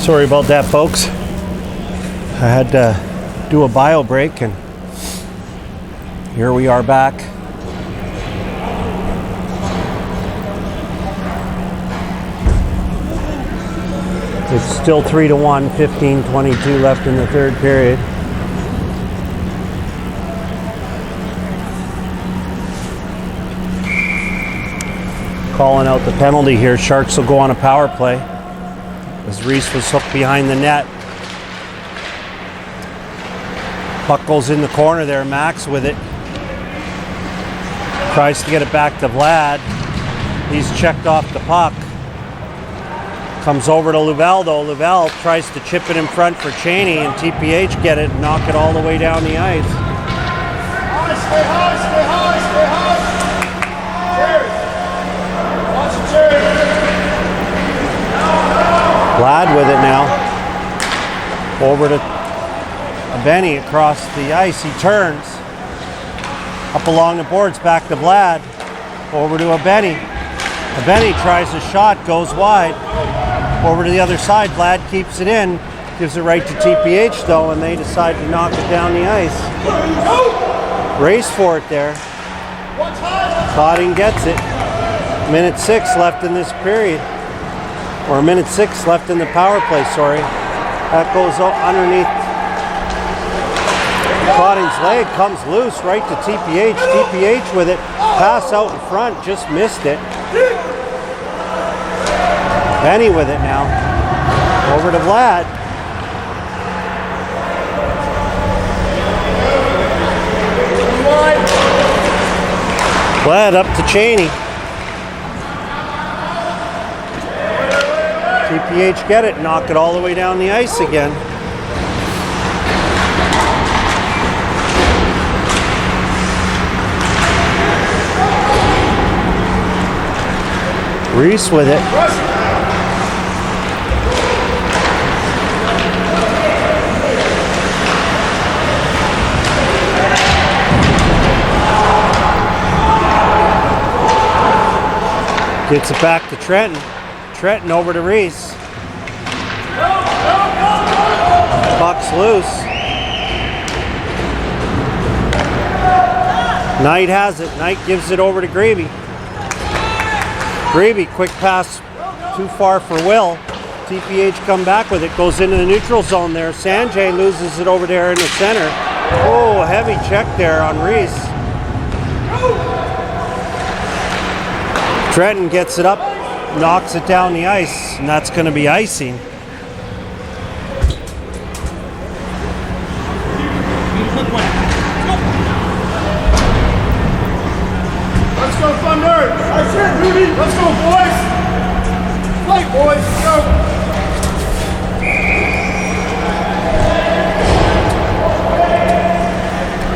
Sorry about that, folks. I had to do a bio break, and here we are back. It's still 3-1, 15:22 left in the third period. Calling out the penalty here. Sharks will go on a power play as Reese was hooked behind the net. Puck goes in the corner there. Max with it. Tries to get it back to Vlad. He's checked off the puck. Comes over to Louvel though. Louvel tries to chip it in front for Cheney, and TPH get it and knock it all the way down the ice. Stay high, stay high, stay high. Cheers. Watch it, cheers. Vlad with it now. Over to Benny across the ice. He turns. Up along the boards, back to Vlad. Over to Benny. Benny tries a shot, goes wide. Over to the other side, Vlad keeps it in. Gives it right to TPH though, and they decide to knock it down the ice. Race for it there. Cotting gets it. Minute 6 left in this period. Or minute 6 left in the power play, sorry. That goes underneath Cotting's leg, comes loose right to TPH. TPH with it. Pass out in front, just missed it. Benny with it now. Over to Vlad. Vlad up to Cheney. TPH get it, knock it all the way down the ice again. Reese with it. Gets it back to Trenton. Trenton over to Reese. Puck's loose. Knight has it. Knight gives it over to Gravy. Gravy, quick pass too far for Will. TPH come back with it. Goes into the neutral zone there. Sanjay loses it over there in the center. Oh, heavy check there on Reese. Trenton gets it up, knocks it down the ice, and that's going to be icing. Let's go, Thunder! That's it, Rudy! Let's go, boys! Fight, boys! Let's go!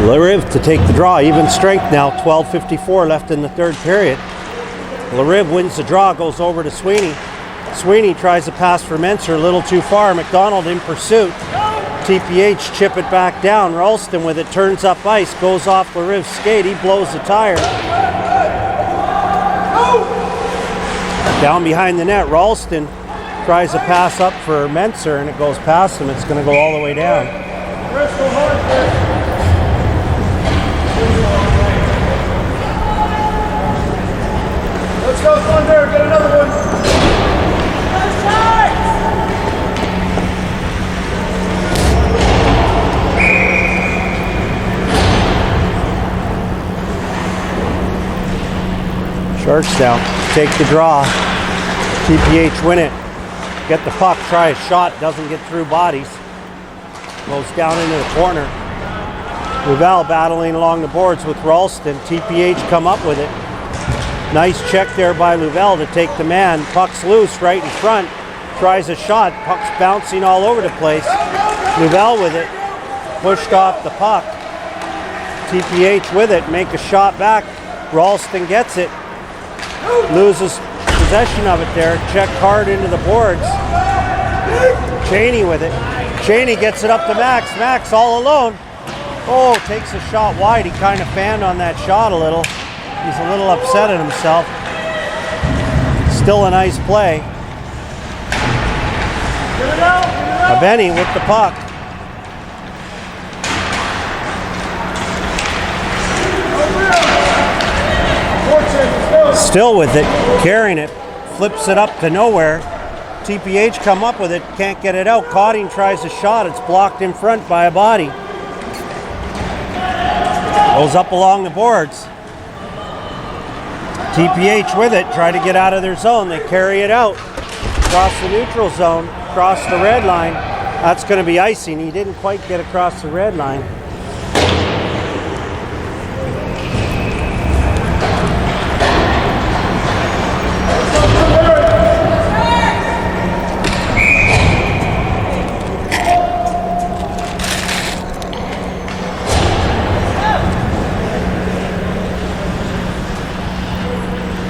Lariv to take the draw, even strength now, 12:54 left in the third period. Lariv wins the draw, goes over to Sweeney. Sweeney tries to pass for Menser, a little too far. McDonald in pursuit. TPH chip it back down. Ralston with it, turns up ice, goes off Lariv's skate. He blows the tire. Down behind the net, Ralston tries to pass up for Menser, and it goes past him. It's going to go all the way down. Let's go, Thunder! Get another one! Sharks down. Take the draw. TPH win it. Get the puck. Try a shot. Doesn't get through bodies. Goes down into the corner. Louvel battling along the boards with Ralston. TPH come up with it. Nice check there by Louvel to take the man. Puck's loose right in front. Tries a shot. Puck's bouncing all over the place. Louvel with it. Pushed off the puck. TPH with it. Make a shot back. Ralston gets it. Loses possession of it there. Check hard into the boards. Cheney with it. Cheney gets it up to Max. Max all alone. Oh, takes a shot wide. He kind of fanned on that shot a little. He's a little upset at himself. Still a nice play. Get it out! Benny with the puck. Still with it, carrying it, flips it up to nowhere. TPH come up with it, can't get it out. Cotting tries a shot, it's blocked in front by a body. Goes up along the boards. TPH with it, try to get out of their zone. They carry it out, across the neutral zone, across the red line. That's going to be icing. He didn't quite get across the red line.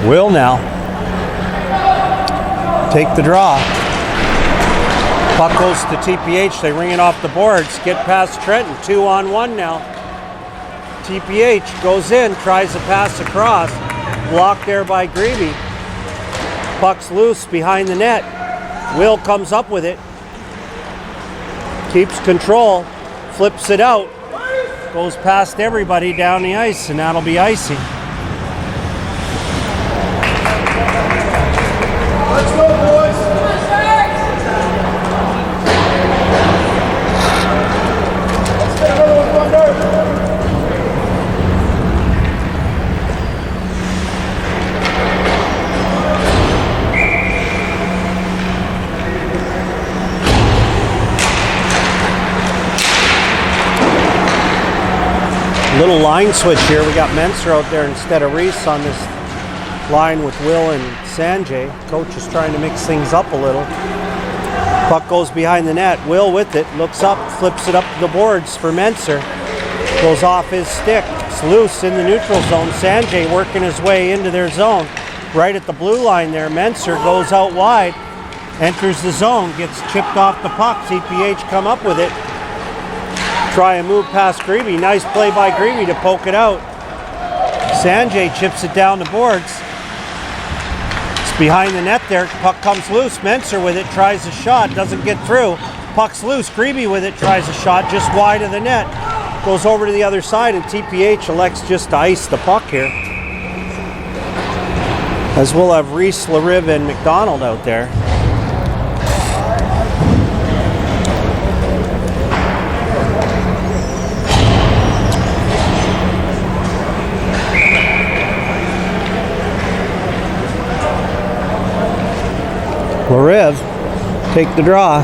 Will now take the draw. Puck goes to TPH. They ring it off the boards. Get past Trenton. 2-on-1 now. TPH goes in, tries to pass across. Blocked there by Greavy. Puck's loose behind the net. Will comes up with it. Keeps control. Flips it out. Goes past everybody down the ice, and that'll be icing. Let's go, boys! Let's get another one, Thunder! Little line switch here. We got Menser out there instead of Reese on this line with Will and Sanjay. Coach is trying to mix things up a little. Puck goes behind the net. Will with it, looks up, flips it up the boards for Menser. Goes off his stick. It's loose in the neutral zone. Sanjay working his way into their zone. Right at the blue line there. Menser goes out wide, enters the zone, gets chipped off the puck. TPH come up with it. Try and move past Greavy. Nice play by Greavy to poke it out. Sanjay chips it down the boards. Behind the net there, puck comes loose. Menser with it, tries a shot, doesn't get through. Puck's loose. Greavy with it, tries a shot just wide of the net. Goes over to the other side, and TPH elects just to ice the puck here. As we'll have Reese, LaRive, and McDonald out there. LaRive, take the draw.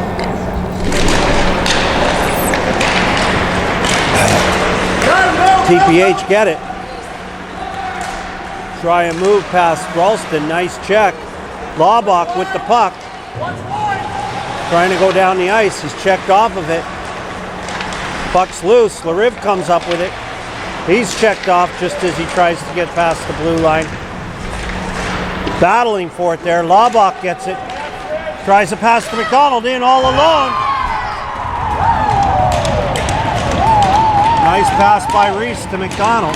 TPH get it. Try and move past Ralston. Nice check. Laubach with the puck. Trying to go down the ice. He's checked off of it. Puck's loose. LaRive comes up with it. He's checked off just as he tries to get past the blue line. Battling for it there. Laubach gets it. Tries to pass to McDonald in all alone. Nice pass by Reese to McDonald.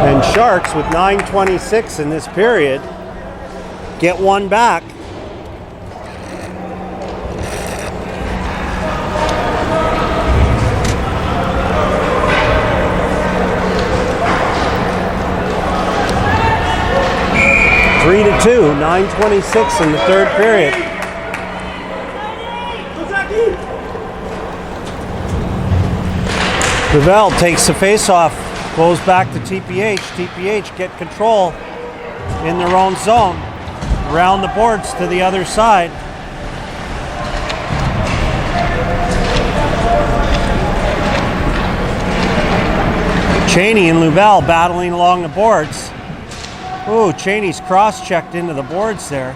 And Sharks with 9:26 in this period get one back. Three to 2, 9:26 in the third period. Gravel takes the face-off, goes back to TPH. TPH get control in their own zone. Around the boards to the other side. Cheney and Lubell battling along the boards. Ooh, Cheney's cross-checked into the boards there.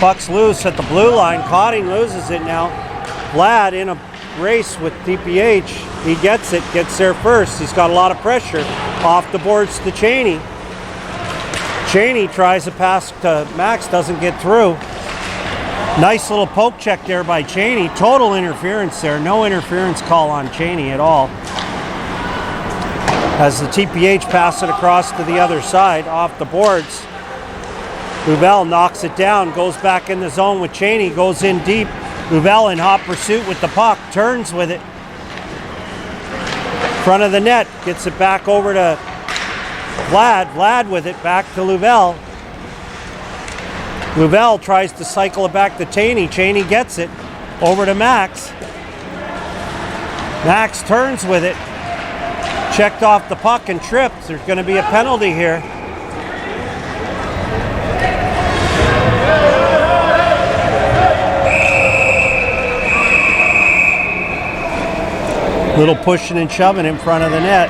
Puck's loose at the blue line. Cotting loses it now. Vlad in a race with TPH. He gets it, gets there first. He's got a lot of pressure. Off the boards to Cheney. Cheney tries to pass to Max, doesn't get through. Nice little poke check there by Cheney. Total interference there. No interference call on Cheney at all. As the TPH pass it across to the other side, off the boards, Louvel knocks it down, goes back in the zone with Cheney, goes in deep. Louvel in hot pursuit with the puck, turns with it. Front of the net, gets it back over to Vlad. Vlad with it, back to Louvel. Louvel tries to cycle it back to Cheney. Cheney gets it, over to Max. Max turns with it. Checked off the puck and tripped. There's going to be a penalty here. Little pushing and shoving in front of the net.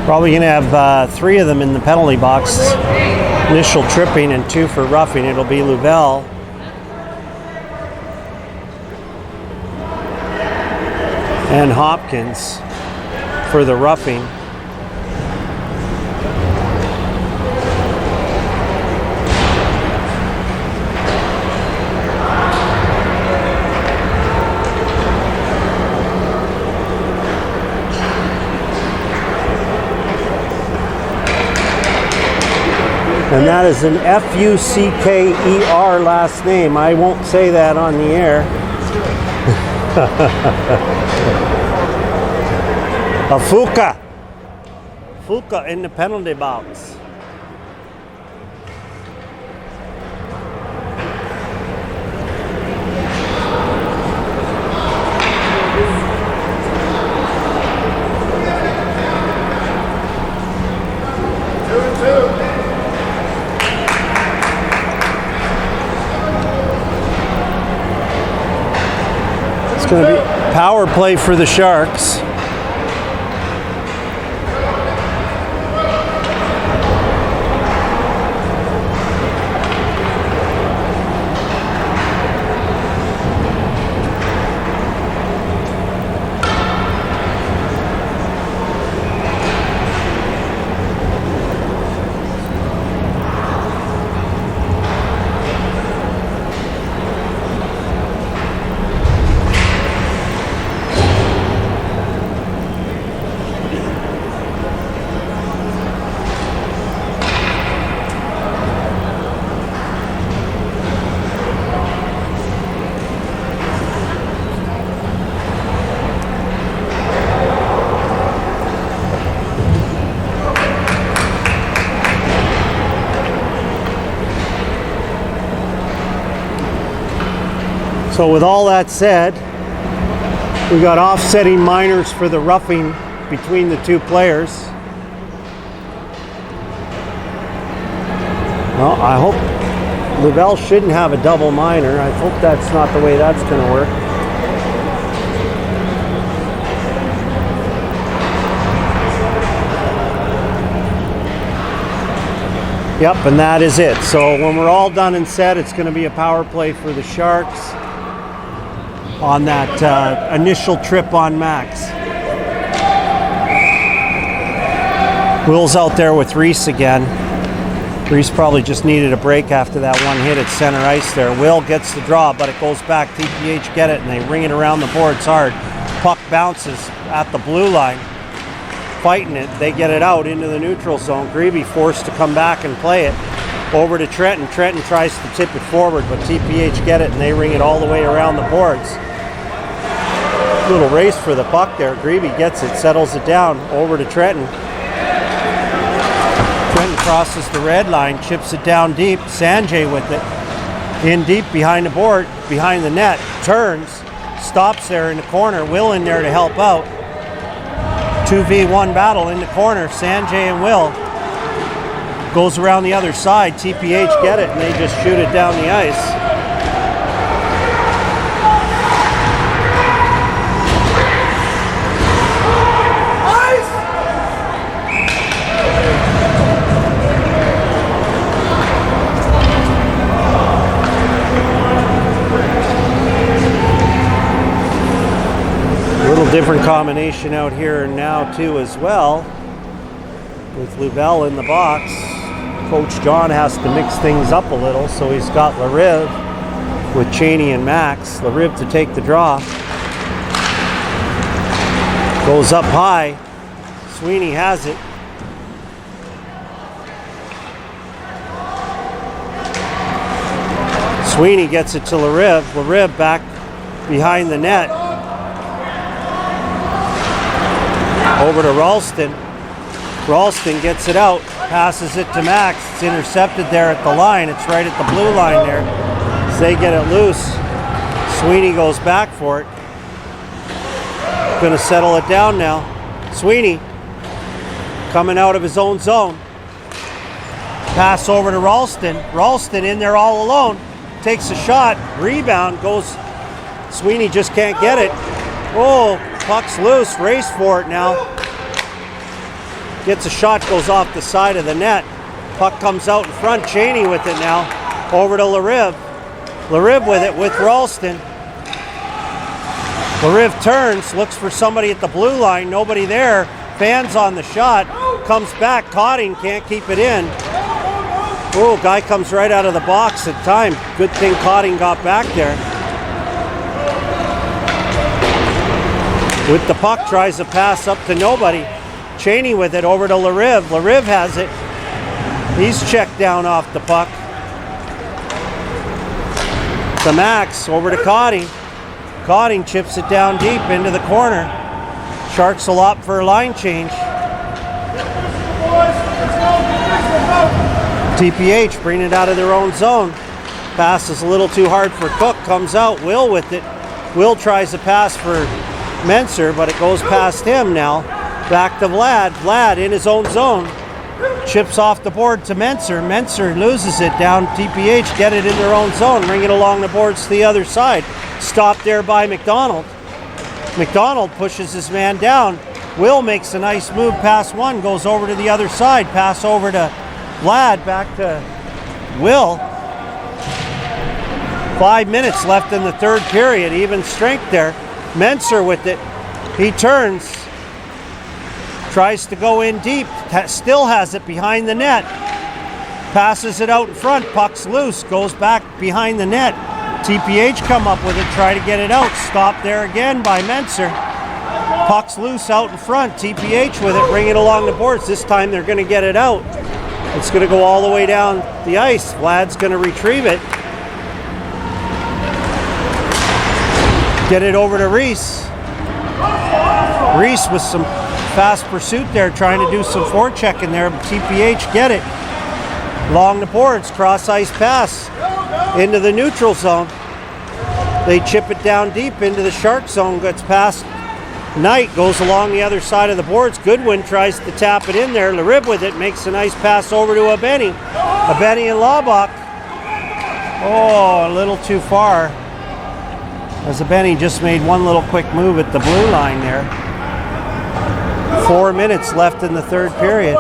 Probably going to have 3 of them in the penalty box. Initial tripping and 2 for roughing. It'll be Louvel. And Hopkins for the roughing. And that is an F-U-C-K-E-R last name. I won't say that on the air. Afuka. Fuka in the penalty box. Going to be power play for the Sharks. So with all that said, we got offsetting minors for the roughing between the 2 players. Well, I hope Louvel shouldn't have a double minor. I hope that's not the way that's going to work. Yep, and that is it. So when we're all done and said, it's going to be a power play for the Sharks on that initial trip on Max. Will's out there with Reese again. Reese probably just needed a break after that one hit at center ice there. Will gets the draw, but it goes back. TPH get it, and they ring it around the boards hard. Puck bounces at the blue line. Fighting it, they get it out into the neutral zone. Greavy forced to come back and play it over to Trenton. Trenton tries to tip it forward, but TPH get it, and they ring it all the way around the boards. Little race for the puck there. Greavy gets it, settles it down over to Trenton. Trenton crosses the red line, chips it down deep. Sanjay with it, in deep behind the board, behind the net, turns, stops there in the corner. Will in there to help out. 2v1 battle in the corner. Sanjay and Will goes around the other side. TPH get it, and they just shoot it down the ice. Different combination out here now too as well, with Louvel in the box. Coach John has to mix things up a little, so he's got LaRiv with Cheney and Max. LaRiv to take the draw. Goes up high. Sweeney has it. Sweeney gets it to LaRiv. LaRiv back behind the net. Over to Ralston. Ralston gets it out. Passes it to Max. It's intercepted there at the line. It's right at the blue line there. As they get it loose, Sweeney goes back for it. Going to settle it down now. Sweeney coming out of his own zone. Pass over to Ralston. Ralston in there all alone. Takes a shot. Rebound goes. Sweeney just can't get it. Oh, puck's loose. Race for it now. Gets a shot, goes off the side of the net. Puck comes out in front. Cheney with it now. Over to LaRiv. LaRiv with it with Ralston. LaRiv turns, looks for somebody at the blue line. Nobody there. Fans on the shot. Comes back. Cotting can't keep it in. Oh, guy comes right out of the box at time. Good thing Cotting got back there. With the puck, tries a pass up to nobody. Cheney with it over to LaRiv. LaRiv has it. He's checked down off the puck. To Max, over to Cotting. Cotting chips it down deep into the corner. Sharks will opt for a line change. TPH bringing it out of their own zone. Pass is a little too hard for Cook. Comes out. Will with it. Will tries to pass for Menser, but it goes past him now. Back to Vlad. Vlad in his own zone. Chips off the board to Menser. Menser loses it down. TPH get it in their own zone. Bring it along the boards to the other side. Stopped there by McDonald. McDonald pushes his man down. Will makes a nice move past one. Goes over to the other side. Pass over to Vlad. Back to Will. 5 minutes left in the third period. Even strength there. Menser with it. He turns. Tries to go in deep. Still has it behind the net. Passes it out in front. Puck's loose. Goes back behind the net. TPH come up with it. Try to get it out. Stopped there again by Menser. Puck's loose out in front. TPH with it. Bring it along the boards. This time they're going to get it out. It's going to go all the way down the ice. Vlad's going to retrieve it. Get it over to Reese. Reese with some fast pursuit there, trying to do some forechecking there, but TPH get it. Along the boards, cross ice pass into the neutral zone. They chip it down deep into the Shark zone, gets past Knight, goes along the other side of the boards. Goodwin tries to tap it in there. LaRib with it, makes a nice pass over to Abeni. Abeni and Laubach. Oh, a little too far. As Abeni just made one little quick move at the blue line there. 4 minutes left in the third period.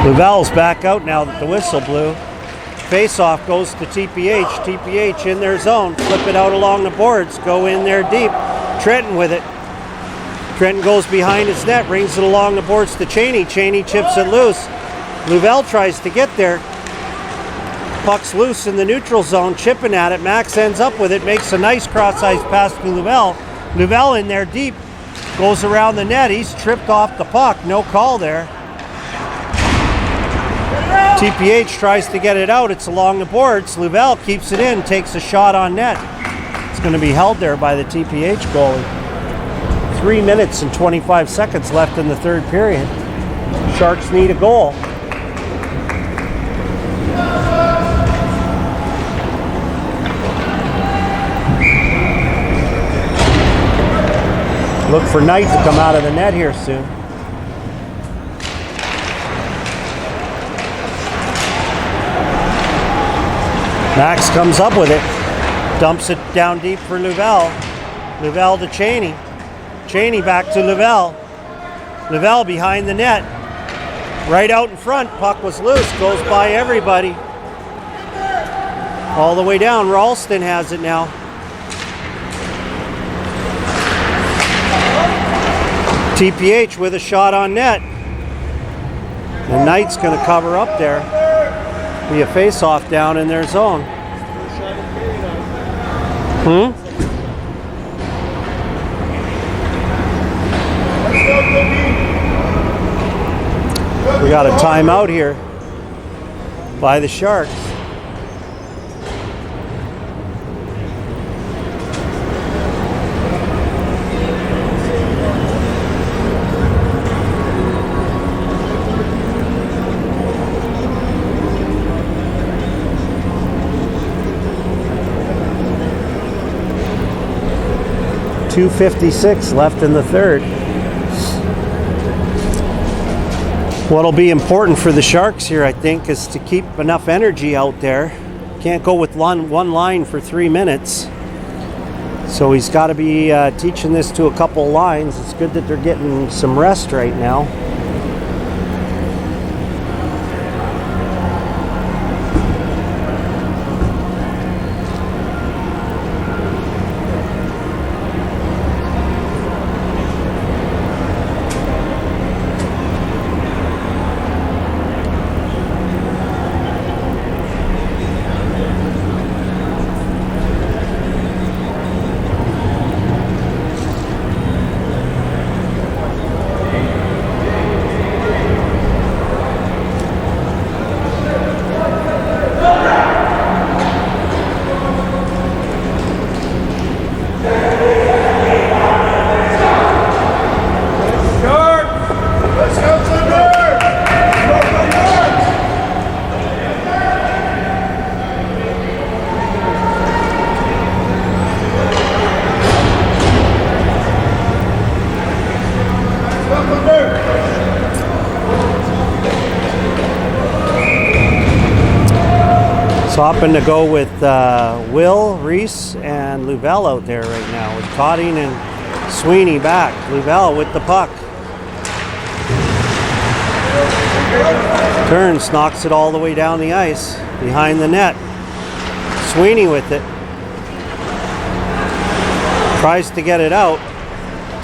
Louvel's back out now that the whistle blew. Face-off goes to TPH. TPH in their zone. Flip it out along the boards. Go in there deep. Trenton with it. Trenton goes behind his net. Brings it along the boards to Cheney. Cheney chips it loose. Louvel tries to get there. Puck's loose in the neutral zone. Chipping at it. Max ends up with it. Makes a nice cross-ice pass to Louvel. Louvel in there deep. Goes around the net. He's tripped off the puck. No call there. TPH tries to get it out. It's along the boards. Louvel keeps it in. Takes a shot on net. It's going to be held there by the TPH goalie. 3 minutes and 25 seconds left in the third period. Sharks need a goal. Look for Knight to come out of the net here soon. Max comes up with it. Dumps it down deep for Louvel. Louvel to Cheney. Cheney back to Louvel. Louvel behind the net. Right out in front. Puck was loose. Goes by everybody. All the way down. Ralston has it now. TPH with a shot on net. The Knight's going to cover up there. Be a face-off down in their zone. We got a timeout here by the Sharks. .256 left in the third. What'll be important for the Sharks here, I think, is to keep enough energy out there. Can't go with one line for 3 minutes. So he's got to be teaching this to a couple lines. It's good that they're getting some rest right now. Swapping to go with Will, Reese, and Louvel out there right now with Cotting and Sweeney back. Louvel with the puck. Turns, knocks it all the way down the ice behind the net. Sweeney with it. Tries to get it out.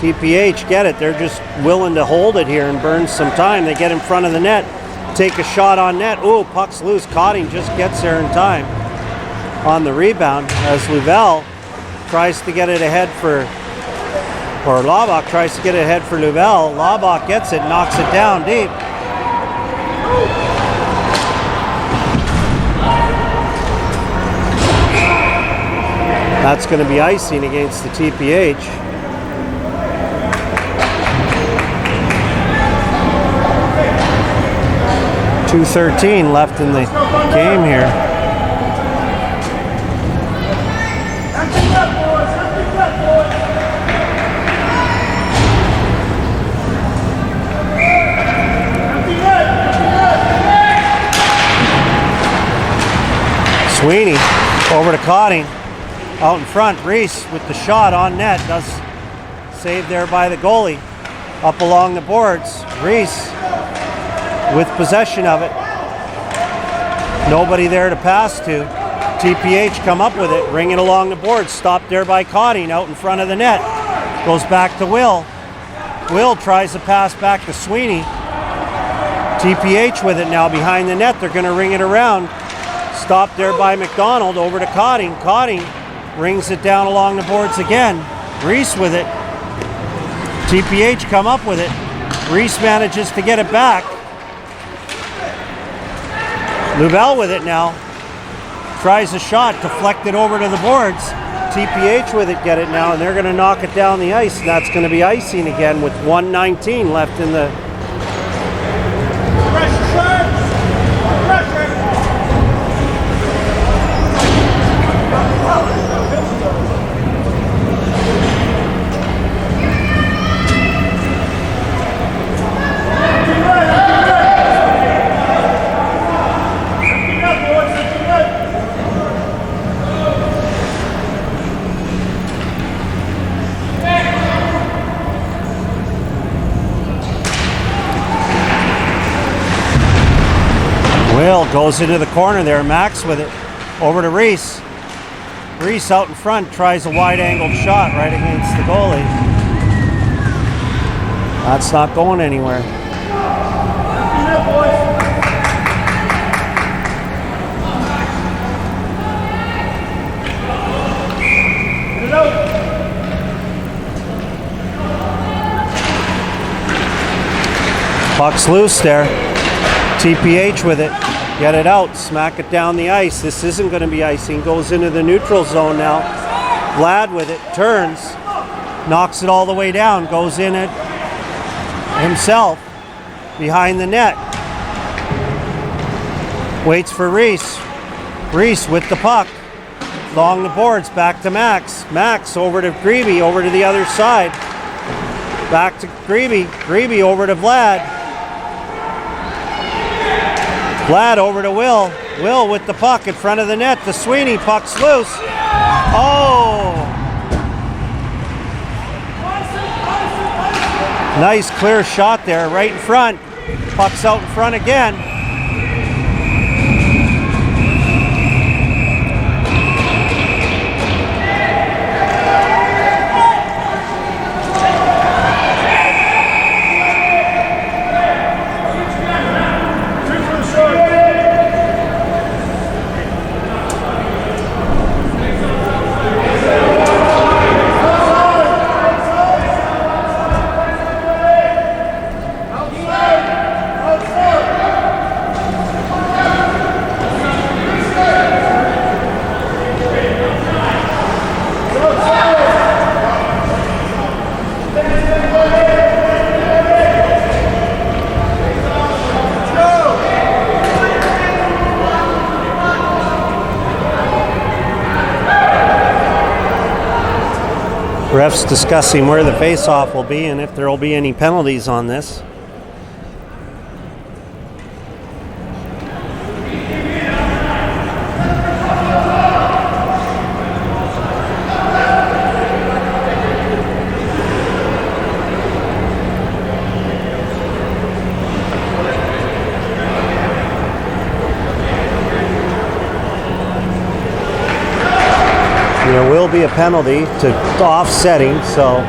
TPH get it. They're just willing to hold it here and burn some time. They get in front of the net. Take a shot on net. Oh, puck's loose. Cotting just gets there in time on the rebound as Louvel tries to get it ahead for, or Laubach tries to get it ahead for Louvel. Laubach gets it, knocks it down deep. That's going to be icing against the TPH. .213 left in the game here. Sweeney over to Cotting. Out in front, Reese with the shot on net. Does save there by the goalie. Up along the boards, Reese with possession of it. Nobody there to pass to. TPH come up with it, ring it along the board. Stopped there by Cotting out in front of the net. Goes back to Will. Will tries to pass back to Sweeney. TPH with it now behind the net. They're going to ring it around. Stopped there by McDonald over to Cotting. Cotting rings it down along the boards again. Reese with it. TPH come up with it. Reese manages to get it back. Louvel with it now. Tries a shot, deflected over to the boards. TPH with it, get it now, and they're going to knock it down the ice. And that's going to be icing again with 1:19 left in the... Will goes into the corner there. Max with it. Over to Reese. Reese out in front tries a wide-angled shot right against the goalie. That's not going anywhere. Puck's loose there. TPH with it. Get it out. Smack it down the ice. This isn't going to be icing. Goes into the neutral zone now. Vlad with it. Turns. Knocks it all the way down. Goes in it himself. Behind the net. Waits for Reese. Reese with the puck. Along the boards. Back to Max. Max over to Grebe. Over to the other side. Back to Grebe. Grebe over to Vlad. Vlad over to Will. Will with the puck in front of the net. The Sweeney puck's loose. Oh! Nice clear shot there, right in front. Puck's out in front again. Refs discussing where the face-off will be and if there will be any penalties on this. There will be a penalty to offsetting, so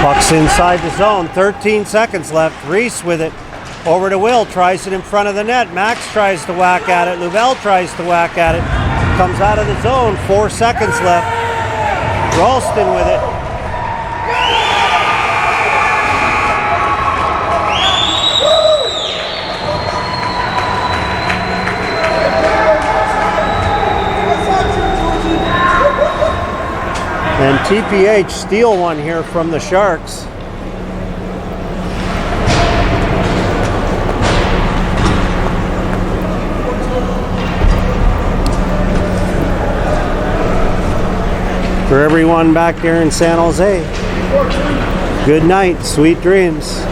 puck's inside the zone. 13 seconds left. Reese with it. Over to Will. Tries it in front of the net. Max tries to whack at it. Louvel tries to whack at it. Comes out of the zone. 4 seconds left. Ralston with it. And TPH steal one here from the Sharks. For everyone back there in San Jose, good night, sweet dreams.